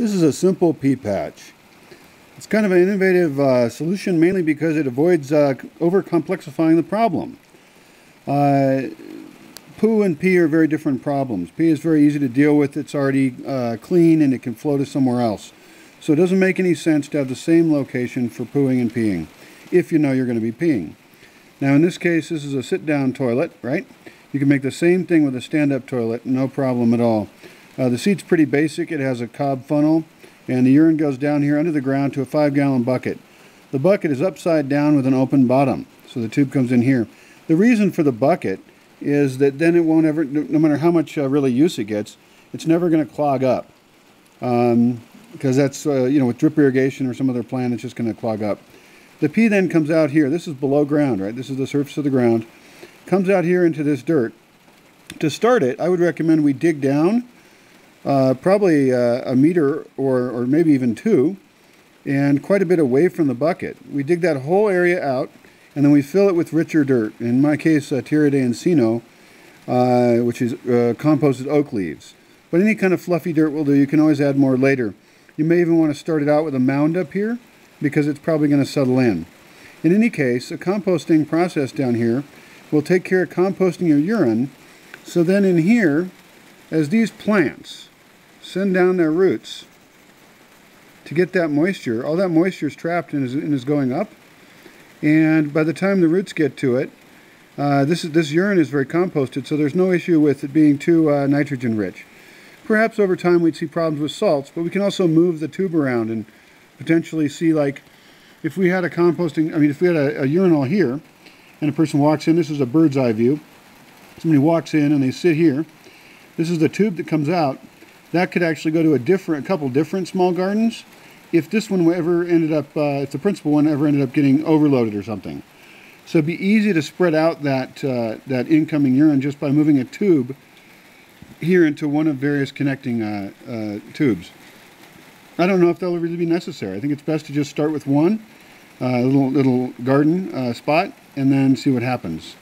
This is a simple pea patch. It's kind of an innovative solution, mainly because it avoids over-complexifying the problem. Poo and pee are very different problems. Pee is very easy to deal with. It's already clean and it can flow to somewhere else. So it doesn't make any sense to have the same location for pooing and peeing, if you know you're going to be peeing. Now in this case, this is a sit-down toilet, right? You can make the same thing with a stand-up toilet, no problem at all. The seat's pretty basic. It has a cob funnel, and the urine goes down here under the ground to a 5-gallon bucket. The bucket is upside down with an open bottom, so the tube comes in here. The reason for the bucket is that then it won't ever, no matter how much really use it gets, it's never going to clog up. Because that's, with drip irrigation or some other plant, it's just going to clog up. The pee then comes out here. This is below ground, right? This is the surface of the ground. Comes out here into this dirt. To start it, I would recommend we dig down probably a meter or maybe even 2, and quite a bit away from the bucket. We dig that whole area out, and then we fill it with richer dirt. In my case, Tierra de Encino, which is composted oak leaves. But any kind of fluffy dirt will do. You can always add more later. You may even want to start it out with a mound up here, because it's probably going to settle in. In any case, a composting process down here will take care of composting your urine. So then in here, as these plants send down their roots to get that moisture, all that moisture is trapped and is going up. And by the time the roots get to it, this urine is very composted, so there's no issue with it being too nitrogen rich. Perhaps over time we'd see problems with salts, but we can also move the tube around and potentially see, like, if we had a composting, if we had a urinal here, and a person walks in, this is a bird's eye view. Somebody walks in and they sit here. This is the tube that comes out. That could actually go to a couple different small gardens if this one ever ended up, if the principal one ever ended up getting overloaded or something. So it'd be easy to spread out that incoming urine just by moving a tube here into one of various connecting tubes. I don't know if that'll really be necessary. I think it's best to just start with one little garden spot and then see what happens.